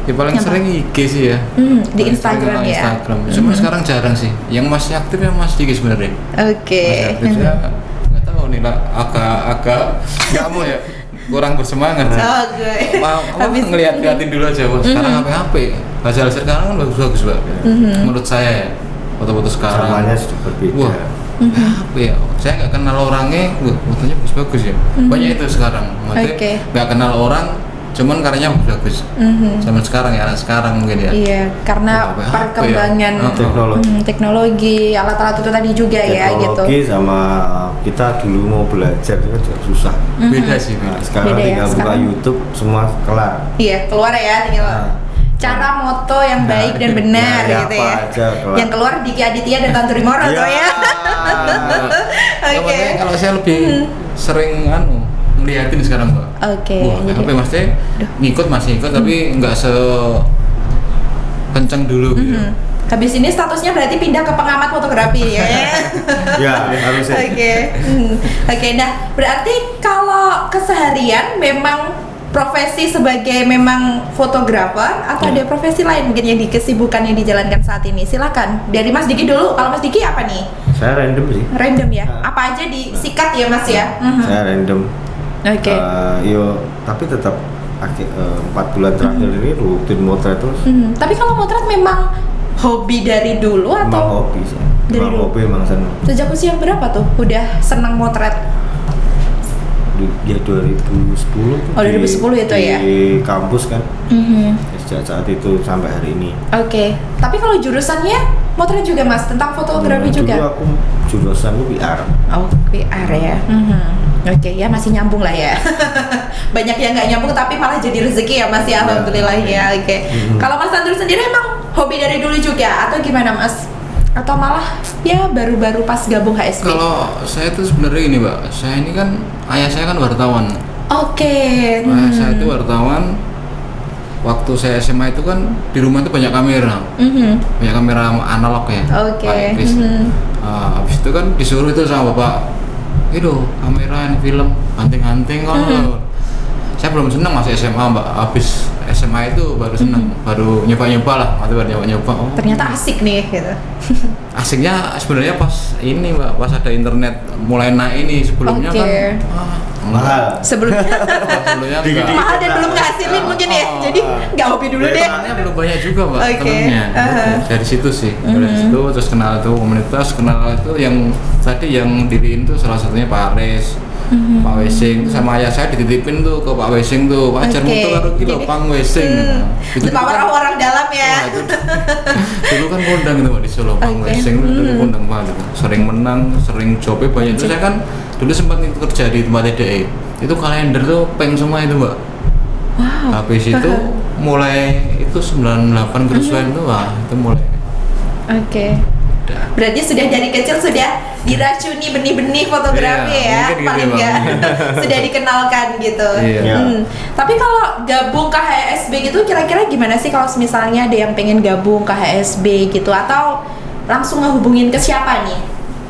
Speaker 4: Ya paling
Speaker 2: Apa?
Speaker 4: sering IG sih ya.
Speaker 2: Di
Speaker 4: Paling
Speaker 2: Instagram
Speaker 4: sering
Speaker 2: ya.
Speaker 4: Instagram. Cuma sekarang jarang sih. Yang masih aktif ya Mas Diki sebenarnya.
Speaker 2: Oke.
Speaker 4: Masih aktifnya nggak tahu nih lah, agak kamu ya kurang bersemangat.
Speaker 2: Oke. Habis-
Speaker 4: Ngeliatin dulu aja. Wah, sekarang HP. Hasil sekarang kan bagus-bagus Mbak. Menurut saya ya. Foto-foto sekarang.
Speaker 1: Zamannya sudah berbeda.
Speaker 4: Wah, apa ya? Saya nggak kenal orangnya, wah, fotonya bagus-bagus ya. Banyak itu sekarang. Maksudnya
Speaker 2: Oke.
Speaker 4: nggak kenal orang, cuman karyanya bagus. Zaman sekarang ya, anak sekarang mungkin ya.
Speaker 2: Iya, karena
Speaker 4: Apa ya?
Speaker 2: perkembangan
Speaker 1: Teknologi.
Speaker 2: teknologi, alat-alat itu tadi juga ya gitu.
Speaker 1: Teknologi sama kita dulu mau belajar itu kan juga susah.
Speaker 4: Beda sih,
Speaker 1: Nah,
Speaker 4: beda.
Speaker 1: sekarang
Speaker 2: Beda ya,
Speaker 1: tinggal buka
Speaker 2: sekarang.
Speaker 1: YouTube semua kelar.
Speaker 2: Iya, keluar ya tinggal
Speaker 1: Nah.
Speaker 2: cara moto yang
Speaker 1: Nah,
Speaker 2: baik dan benar
Speaker 1: ya,
Speaker 2: gitu
Speaker 1: apa
Speaker 2: ya.
Speaker 1: aja keluar.
Speaker 2: Yang keluar Diki Aditya dan Tantowi Moro tuh ya. Oke.
Speaker 4: Makanya kalau saya lebih sering ngeliatin sekarang Mbak.
Speaker 2: Oke,
Speaker 4: Wah,
Speaker 2: jadi-
Speaker 4: apa maksudnya ngikut masih ikut tapi nggak se kenceng dulu gitu.
Speaker 2: Habis ini statusnya berarti pindah ke pengamat fotografi ya.
Speaker 1: Ya, harusnya.
Speaker 2: Oke. Oke, nah berarti kalau keseharian memang profesi sebagai memang fotografer atau ada profesi lain mungkin yang kesibukan yang dijalankan saat ini? Silakan. Dari Mas Diki dulu. Kalau Mas Diki apa nih?
Speaker 1: Saya random sih.
Speaker 2: Random ya.
Speaker 1: Nah.
Speaker 2: Apa aja disikat ya Mas ya?
Speaker 1: Saya random.
Speaker 2: Oke.
Speaker 1: Tapi tetap 4 bulan terakhir ini rutin motret terus.
Speaker 2: Tapi kalau motret memang hobi dari dulu
Speaker 1: Emang
Speaker 2: atau
Speaker 1: hobi sih.
Speaker 2: Dari
Speaker 1: Emang
Speaker 2: dulu?
Speaker 1: hobi, emang seneng.
Speaker 2: sejak usia berapa tuh udah senang motret?
Speaker 1: Ya 2010 tuh
Speaker 2: Oh, 2010 itu ya?
Speaker 1: Di kampus kan. Sejak saat itu sampai hari ini.
Speaker 2: Oke. Tapi kalau jurusannya motret juga Mas, tentang fotografi
Speaker 1: Dulu
Speaker 2: juga.
Speaker 1: aku jurusan PR.
Speaker 2: Oh, PR ya. Oke, ya masih nyambung lah ya. Banyak yang nggak nyambung tapi malah jadi rezeki ya Mas ya, alhamdulillah ya. Oke. Kalau Mas Tantowi sendiri emang hobi dari dulu juga atau gimana Mas? Atau malah ya baru-baru pas gabung HSB?
Speaker 4: Kalau saya tuh sebenarnya ini Mbak, saya ini kan ayah saya kan wartawan.
Speaker 2: Oke.
Speaker 4: Ayah saya itu wartawan. Waktu saya SMA itu kan di rumah itu banyak kamera, banyak kamera analog ya.
Speaker 2: Oke.
Speaker 4: Pak Chris. Habis itu kan disuruh itu sama bapak, itu kamera ini film hunting-hunting kan. Saya belum senang masih SMA Mbak, habis SMA itu baru senang, baru nyoba-nyoba lah, baru nyoba-nyoba. Oh,
Speaker 2: Ternyata asik nih gitu.
Speaker 4: asiknya sebenarnya pas ini Mbak, pas ada internet mulai naik ini, sebelumnya
Speaker 2: Oke.
Speaker 4: kan
Speaker 1: Mahal.
Speaker 2: Sebelumnya
Speaker 4: sebelumnya enggak.
Speaker 2: mahal dan belum ngasilin mungkin ya. Jadi nggak hobi dulu deh.
Speaker 4: Temannya belum banyak juga Mbak,
Speaker 2: Oke.
Speaker 4: temennya. Dari situ sih, dari situ terus kenal itu komunitas, kenal itu yang tadi yang diriin tuh salah satunya Pak Aris, Pak Wesing, sama ayah saya dititipin tuh ke Pak Wesing tuh, Pak Ajar
Speaker 2: Oke.
Speaker 4: motor karo kilo
Speaker 2: Jadi-
Speaker 4: Pang Wesing.
Speaker 2: The power of orang dalam ya.
Speaker 4: Wah, itu dulu kan kondang itu Mbak di Solo, Pang
Speaker 2: Oke.
Speaker 4: Wesing itu dulu kondang banget itu. Sering menang, sering jobnya banyak. Terus saya kan dulu sempat itu kerja di tempat TDE. Itu kalender tuh peng semua itu Mbak.
Speaker 2: Wow.
Speaker 4: Habis itu mulai itu 98 kerusuhan tuh, wah itu mulai.
Speaker 2: Oke.
Speaker 4: Udah.
Speaker 2: Berarti sudah dari kecil sudah diracuni benih-benih fotografi
Speaker 4: Iya,
Speaker 2: ya,
Speaker 4: mungkin gitu
Speaker 2: paling
Speaker 4: ya,
Speaker 2: nggak sudah dikenalkan gitu.
Speaker 4: Iya.
Speaker 2: Tapi kalau gabung ke HSB gitu, kira-kira gimana sih kalau misalnya ada yang pengen gabung ke HSB gitu, atau langsung ngehubungin ke siapa nih?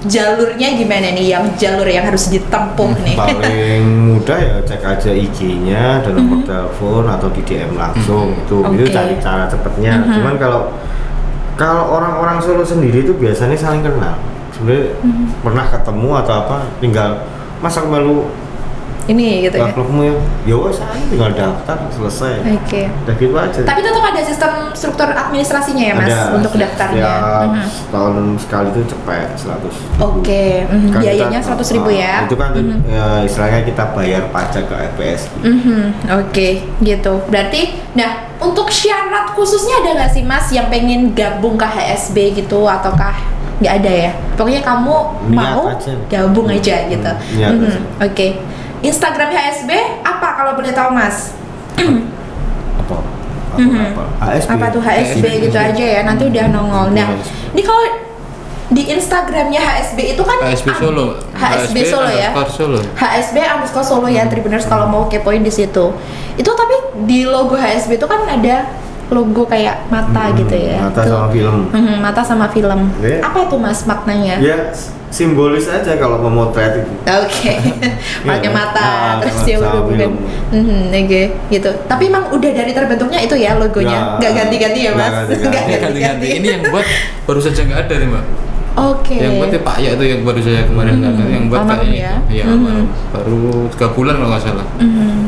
Speaker 2: Jalurnya gimana nih? Jalur yang harus ditempuh nih?
Speaker 1: Paling mudah ya cek aja IG-nya dan nomor telepon atau di DM langsung itu
Speaker 2: Oke.
Speaker 1: cari cara cepatnya. Cuman kalau orang-orang Solo sendiri itu biasanya saling kenal. Sebenarnya pernah ketemu atau apa, tinggal masa malu
Speaker 2: Ini gitu ya.
Speaker 1: klubmu ya wes tinggal daftar selesai.
Speaker 2: Oke.
Speaker 1: Udah gitu aja.
Speaker 2: Tapi tetap ada sistem struktur administrasinya ya Mas
Speaker 1: Ada,
Speaker 2: untuk daftarnya.
Speaker 1: setiap tahun sekali itu cepet 100.
Speaker 2: Oke,
Speaker 1: Kan
Speaker 2: biayanya
Speaker 1: kita-
Speaker 2: 100.000 ya.
Speaker 1: Itu kan ya, istilahnya kita bayar pajak ke LPS.
Speaker 2: Oke, gitu. Berarti, nah untuk syarat khususnya ada nggak sih Mas yang pengen gabung ke HSB gitu, ataukah nggak ada ya? Pokoknya kamu
Speaker 1: Niat
Speaker 2: mau
Speaker 1: aja.
Speaker 2: gabung aja gitu.
Speaker 1: Niat aja.
Speaker 2: Oke. Instagram HSB apa kalau boleh tahu Mas?
Speaker 1: Apa? Apa? HSB.
Speaker 2: Apa tuh HSB gitu aja ya? Nanti udah nongol. Nah, ini kalau di Instagramnya HSB itu kan
Speaker 4: HSB Solo.
Speaker 2: HSB Solo ya.
Speaker 4: Solo.
Speaker 2: HSB _Solo ya, Tribuners kalau mau kepoin di situ. Itu tapi di logo HSB itu kan ada logo kayak mata gitu ya.
Speaker 1: Mata
Speaker 2: Tuh.
Speaker 1: sama film.
Speaker 2: Mata sama film.
Speaker 1: Oke.
Speaker 2: Apa tuh Mas maknanya?
Speaker 1: Ya simbolis aja kalau memotret itu.
Speaker 2: Oke, pakai mata terus
Speaker 1: sama
Speaker 2: ya berhubungan. Oke, gitu. Tapi emang udah dari terbentuknya itu ya logonya, nggak ganti-ganti ya Mas?
Speaker 1: Nggak
Speaker 4: ganti-ganti. Ini yang buat baru saja nggak ada nih Mbak.
Speaker 2: Oke.
Speaker 4: Yang buat ya Pak Ya itu yang baru saya kemarin nggak ada. Yang buat
Speaker 2: almarhum
Speaker 4: kayaknya
Speaker 2: ya?
Speaker 4: itu. Iya, baru 3 bulan kalau nggak salah.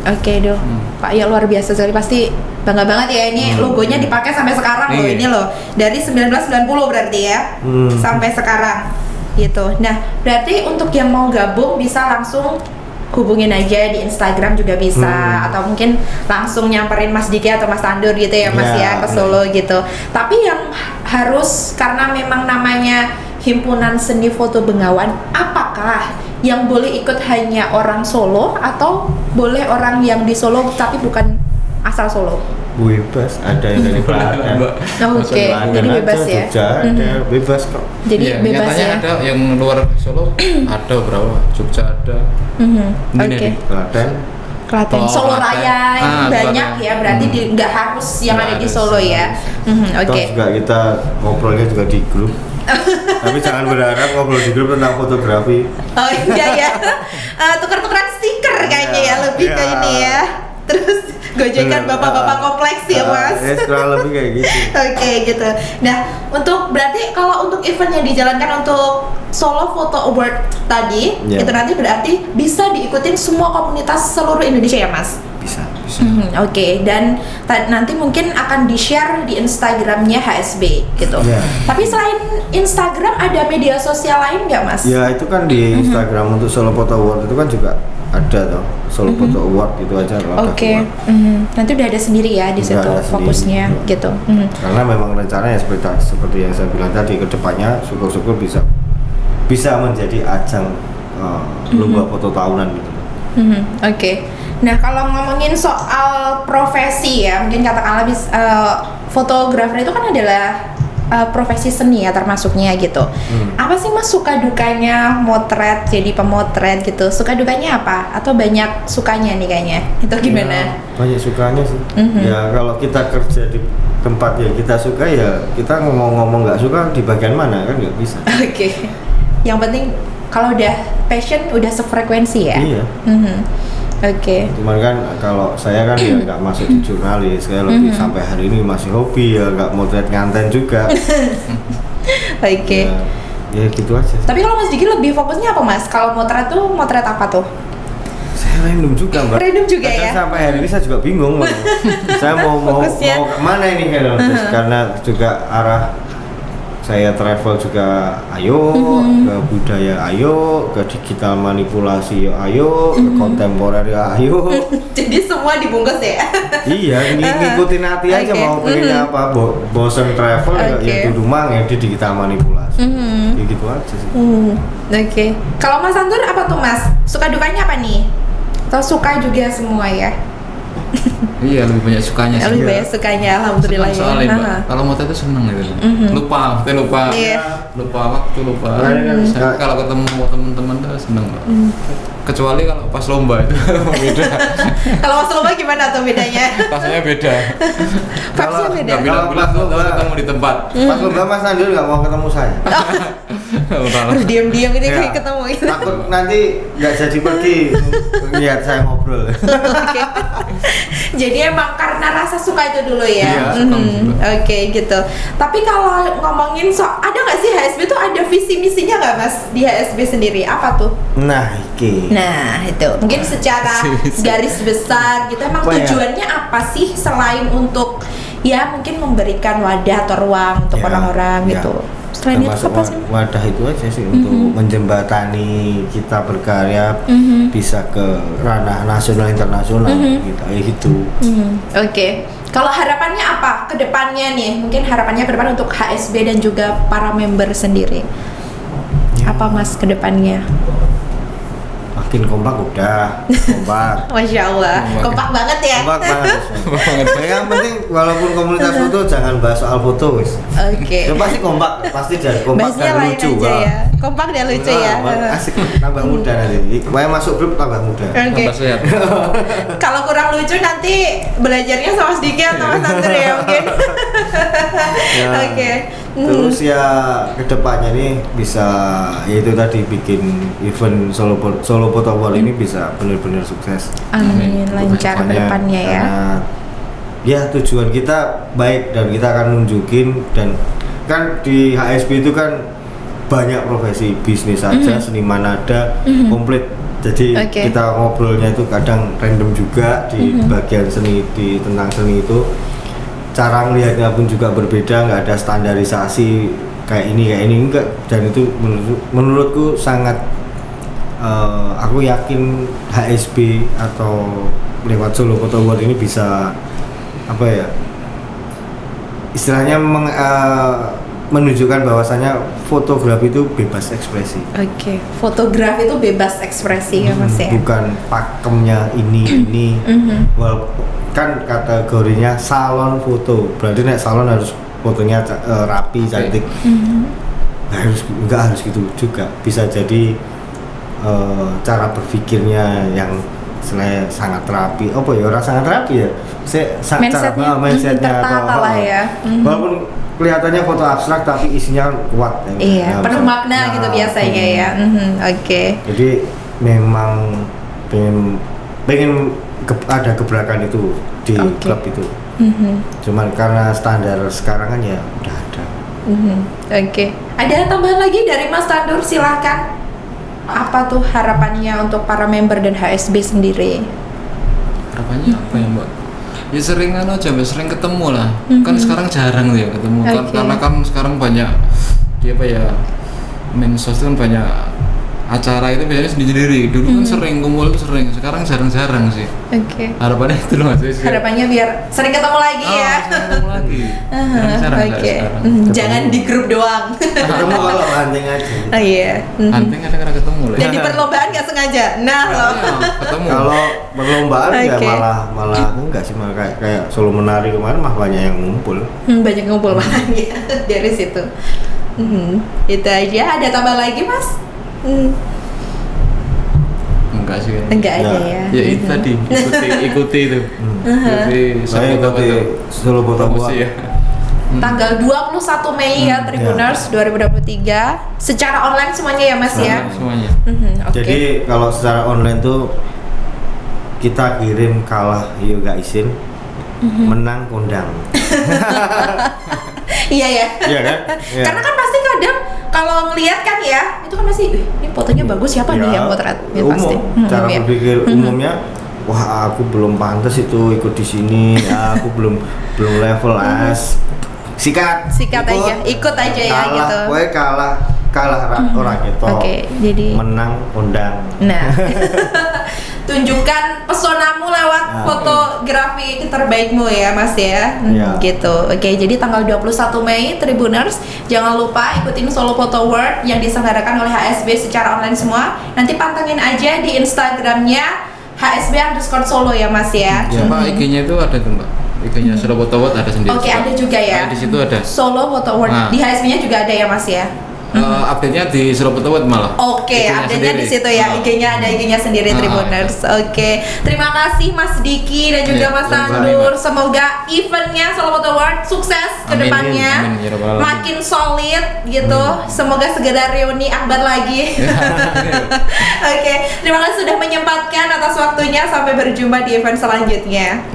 Speaker 2: Oke dong, Pak Ya luar biasa sekali, pasti bangga banget ya ini logonya dipakai sampai sekarang loh,
Speaker 4: Iya.
Speaker 2: ini loh dari 1990 berarti ya sampai sekarang gitu. Nah berarti untuk yang mau gabung bisa langsung hubungin aja di Instagram juga bisa, atau mungkin langsung nyamperin Mas Diki atau Mas Tandur gitu ya Mas ya ke Solo gitu. Tapi yang harus, karena memang namanya Himpunan Seni Foto Bengawan, apakah yang boleh ikut hanya orang Solo atau boleh orang yang di Solo tapi bukan asal Solo?
Speaker 1: Bebas, ada yang dari Klaten.
Speaker 2: Oke, jadi bebas ya.
Speaker 1: Jogja ada, bebas kok.
Speaker 2: Jadi
Speaker 4: Iya,
Speaker 2: bebas
Speaker 4: nyatanya
Speaker 2: ya.
Speaker 4: ada yang luar Solo ada berapa? Jogja ada. Ini
Speaker 2: Oke.
Speaker 4: nih.
Speaker 1: Klaten.
Speaker 2: Klaten,
Speaker 4: Oh,
Speaker 2: Solo
Speaker 4: Klaten.
Speaker 2: Raya banyak
Speaker 4: Klaten.
Speaker 2: ya, berarti nggak harus yang
Speaker 4: Nggak
Speaker 2: ada di
Speaker 4: harus.
Speaker 2: Solo ya.
Speaker 1: Toh
Speaker 2: Oke.
Speaker 1: juga kita ngobrolnya juga di grup. Tapi jangan berharap ngobrol di grup tentang fotografi.
Speaker 2: Oh enggak ya. Tuker-tukeran stiker kayaknya ya, lebih ke
Speaker 1: Iya.
Speaker 2: ini ya. Terus gojekan bapak-bapak kompleks ya Mas.
Speaker 1: Ya kurang lebih kayak gitu.
Speaker 2: Oke gitu. Nah untuk berarti kalau untuk event yang dijalankan untuk Solo Photo Award tadi,
Speaker 1: Ya.
Speaker 2: itu nanti berarti bisa diikutin semua komunitas seluruh Indonesia ya Mas?
Speaker 1: Bisa.
Speaker 2: Oke, dan nanti mungkin akan di-share di Instagramnya HSB gitu.
Speaker 1: Ya.
Speaker 2: Tapi selain Instagram ada media sosial lain nggak Mas?
Speaker 1: Ya itu kan di Instagram untuk Solo Photo Award itu kan juga ada toh. Solo Photo Award itu aja kalau ada
Speaker 2: Oke,
Speaker 1: keluar.
Speaker 2: nanti udah ada sendiri ya di
Speaker 1: Udah
Speaker 2: situ
Speaker 1: ada sendiri.
Speaker 2: fokusnya gitu.
Speaker 1: Karena memang rencananya seperti yang saya bilang tadi, kedepannya syukur-syukur bisa menjadi ajang lomba foto tahunan gitu.
Speaker 2: Oke. Nah kalau ngomongin soal profesi ya, mungkin katakanlah fotografer itu kan adalah profesi seni ya termasuknya gitu. Apa sih Mas suka dukanya motret, jadi pemotret gitu? Suka dukanya apa? Atau banyak sukanya nih kayaknya? Itu gimana?
Speaker 1: Ya, banyak sukanya sih. Ya kalau kita kerja di tempat yang kita suka, ya kita ngomong-ngomong nggak suka di bagian mana kan nggak bisa.
Speaker 2: Oke. Yang penting kalau udah passion udah sefrekuensi ya.
Speaker 1: Iya.
Speaker 2: Oke.
Speaker 1: Cuman kan kalau saya kan ya nggak masuk di jurnalis, saya lebih sampai hari ini masih hobi ya, nggak motret nganten juga.
Speaker 2: Oke.
Speaker 1: Ya gitu aja.
Speaker 2: Tapi kalau Mas Diki lebih fokusnya apa Mas? Kalau motret tuh motret apa tuh?
Speaker 1: Saya random juga mbak.
Speaker 2: Random juga
Speaker 1: Kadang
Speaker 2: ya?
Speaker 1: sampai hari ini saya juga bingung. Mbak. Saya mau
Speaker 2: Fokusnya.
Speaker 1: kemana ini kan? Karena juga arah saya travel juga ayo, ke budaya ayo, ke digital manipulasi ayo, ke kontemporer ya ayo.
Speaker 2: Jadi semua dibungkus ya?
Speaker 1: Iya, ngikutin hati aja
Speaker 2: Oke.
Speaker 1: mau pilihnya apa. Bosen travel
Speaker 2: Oke.
Speaker 1: ya duduk mang ya di digital manipulasi. Ya gitu aja sih.
Speaker 2: Oke. Kalau Mas Antur apa tuh Mas? Suka dukanya apa nih? Atau suka juga semua ya?
Speaker 4: Iya, lebih banyak sukanya sih.
Speaker 2: Lebih banyak sukanya, alhamdulillah
Speaker 4: Senang
Speaker 2: ya.
Speaker 4: soalnya Mbak.
Speaker 2: Aha.
Speaker 4: Kalau motor itu seneng gitu. Lupa
Speaker 2: Iya.
Speaker 4: lupa waktu, lupa.
Speaker 1: Makanya kan,
Speaker 4: Saya kalau ketemu teman-teman tuh seneng Mbak. Kecuali kalau pas lomba itu beda.
Speaker 2: Kalau Mas Lomba gimana tuh bedanya?
Speaker 4: Rasanya beda.
Speaker 2: Vibes-nya beda.
Speaker 4: Nggak bilang-bilang
Speaker 1: Kalau pas lomba-
Speaker 4: ketemu di tempat.
Speaker 1: Pas lomba Mas Andir nggak mau ketemu saya.
Speaker 2: Harus diam-diam ini
Speaker 1: Ya,
Speaker 2: kayak ketemu gitu.
Speaker 1: Takut nanti nggak jadi pergi lihat saya ngobrol.
Speaker 2: Oke. Jadi emang karena rasa suka itu dulu ya.
Speaker 1: Iya,
Speaker 4: suka juga.
Speaker 2: Oke gitu. Tapi kalau ngomongin ada nggak sih HSB tuh ada visi misinya nggak Mas di HSB sendiri? Apa tuh?
Speaker 1: Nah, iki.
Speaker 2: Nah itu mungkin secara
Speaker 4: Visi-misi.
Speaker 2: garis besar gitu. Emang
Speaker 1: Apa ya?
Speaker 2: tujuannya apa sih selain untuk ya mungkin memberikan wadah atau ruang untuk
Speaker 1: Ya,
Speaker 2: orang-orang
Speaker 1: ya.
Speaker 2: gitu. Selain itu
Speaker 1: Termasuk
Speaker 2: apa sih?
Speaker 1: wadah itu aja sih untuk menjembatani kita berkarya bisa ke ranah nasional internasional gitu ya gitu.
Speaker 2: Oke. Kalau harapannya apa ke depannya nih? Mungkin harapannya ke depan untuk HSB dan juga para member sendiri.
Speaker 1: Ya.
Speaker 2: Apa Mas ke depannya?
Speaker 1: makin kompak udah kompak.
Speaker 2: Masya Allah, kompak banget ya.
Speaker 1: Kompak banget. Yang penting walaupun komunitas foto jangan bahas soal foto wis.
Speaker 2: Oke.
Speaker 1: Ya pasti kompak, pasti jangan kompak
Speaker 2: Bahasnya
Speaker 1: dan
Speaker 2: lain
Speaker 1: lucu.
Speaker 2: aja ya. Kompak dan lucu ya.
Speaker 1: Asik, tambah muda nanti. Pokoknya masuk grup tambah muda.
Speaker 2: Oke.
Speaker 4: Tambah sehat.
Speaker 2: Kalau kurang lucu nanti belajarnya sama sedikit atau Mas Andre ya mungkin.
Speaker 1: Ya.
Speaker 2: Oke.
Speaker 1: Terus ya kedepannya nih bisa yaitu tadi bikin event Solo Photo Award ini bisa benar-benar sukses.
Speaker 2: Amin, lancar ke depannya ya.
Speaker 1: Karena ya tujuan kita baik dan kita akan nunjukin, dan kan di HSB itu kan banyak profesi, bisnis aja, seniman ada, komplit. Jadi kita ngobrolnya itu kadang random juga di bagian seni, tentang seni itu. Cara melihatnya pun juga berbeda, nggak ada standarisasi kayak ini enggak, dan itu menurutku sangat aku yakin HSB atau lewat Solo Photo Award ini bisa apa ya istilahnya menunjukkan bahwasannya fotografi itu bebas ekspresi.
Speaker 2: Oke, fotografi itu bebas ekspresi ya Mas ya.
Speaker 1: Bukan pakemnya ini. Kan kategorinya salon foto. Berarti nek salon harus fotonya rapi, cantik. Nggak harus gitu juga. Bisa jadi cara berpikirnya yang sangat rapi. Apa ya, orang sangat rapi ya. Mindsetnya
Speaker 2: tertata lah ya.
Speaker 1: Walaupun kelihatannya foto abstrak tapi isinya kuat.
Speaker 2: Iya, penuh makna gitu biasanya ya. Oke.
Speaker 1: Jadi memang pengen ada gebrakan itu di klub itu. Cuman karena standar sekarang kan ya udah ada.
Speaker 2: Oke. Ada tambahan lagi dari Mas Tandur, silakan. Apa tuh harapannya untuk para member dan HSB sendiri?
Speaker 4: Harapannya apa ya Mbak? Ya seringan aja, sering ketemu lah. Kan sekarang jarang ya ketemu kan, karena kan sekarang banyak dia apa ya, mensos kan banyak acara itu biasanya sendiri-sendiri. Dulu kan sering kumpul itu sering, sekarang jarang-jarang sih. Harapannya itu loh Mas.
Speaker 2: Harapannya biar sering ketemu lagi ya.
Speaker 4: Sering ketemu lagi. Jarang sekarang.
Speaker 2: Jangan di grup doang.
Speaker 1: Ketemu kalau hunting aja.
Speaker 2: Oh iya.
Speaker 4: Hunting kadang-kadang ketemu lah.
Speaker 2: Jadi perlombaan nggak sengaja. Nah loh.
Speaker 4: Ketemu.
Speaker 1: Kalau perlombaan ya malah enggak sih, malah kayak Solo Menari kemarin mah banyak yang ngumpul.
Speaker 2: Banyak ngumpul banget ya dari situ. Itu aja. Ada tambah lagi Mas?
Speaker 4: Enggak sih.
Speaker 2: Enggak ada ya.
Speaker 4: Ya itu tadi ikuti itu.
Speaker 1: Saya ikuti Solo Photo Award.
Speaker 4: Ya.
Speaker 2: Tanggal 21 Mei ya Tribuners 2023. Secara online semuanya ya Mas ya.
Speaker 4: Semuanya.
Speaker 1: Jadi kalau secara online tuh kita kirim kalah yuk gak izin, menang kondang.
Speaker 2: Iya ya.
Speaker 1: Iya kan? Ya.
Speaker 2: Karena kan pasti kadang kalau ngelihat kan ya, itu kan pasti ini fotonya bagus, siapa nih yang potret? Ya, pasti.
Speaker 1: Cara berpikir umumnya, wah aku belum pantas itu ikut di sini, aku belum level as. Sikat
Speaker 2: ikut aja ya gitu.
Speaker 1: Pokoknya kalah orang itu.
Speaker 2: Jadi
Speaker 1: menang kondang.
Speaker 2: Nah. Tunjukkan pesonamu lewat fotografi terbaikmu ya Mas ya. Gitu. Jadi tanggal 21 Mei Tribuners jangan lupa ikutin Solo Photo Award yang diselenggarakan oleh HSB secara online semua. Nanti pantengin aja di Instagramnya HSB_Solo ya Mas ya.
Speaker 4: Sama IG-nya itu ada tuh Mbak. IG-nya Solo Photo Award ada sendiri.
Speaker 2: Ada juga ya.
Speaker 4: Di situ ada.
Speaker 2: Solo Photo Award. Di HSB-nya juga ada ya Mas ya.
Speaker 4: Update-nya di Solo Photo Award malah.
Speaker 2: Update-nya di situ ya. IG-nya ada IG-nya sendiri Tribuners. Terima kasih Mas Diki dan juga Mas Tandur. Semoga eventnya Solo Photo Award sukses ke depannya. Makin solid gitu. Semoga segera reuni akbar lagi. Terima kasih sudah menyempatkan atas waktunya. Sampai berjumpa di event selanjutnya.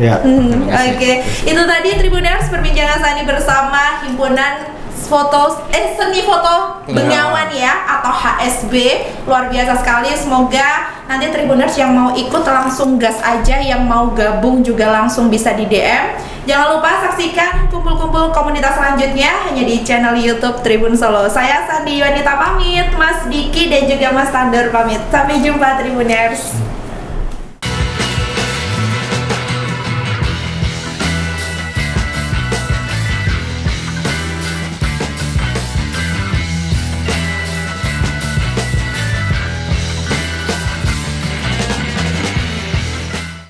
Speaker 2: Itu tadi Tribuners perbincangan Sani bersama himpunan seni foto Bengawan ya atau HSB. Luar biasa sekali. Semoga nanti Tribuners yang mau ikut langsung gas aja, yang mau gabung juga langsung bisa di DM. Jangan lupa saksikan kumpul-kumpul komunitas selanjutnya hanya di channel YouTube Tribun Solo. Saya Sandi Wanita pamit, Mas Diki dan juga Mas Tandur pamit. Sampai jumpa Tribuners.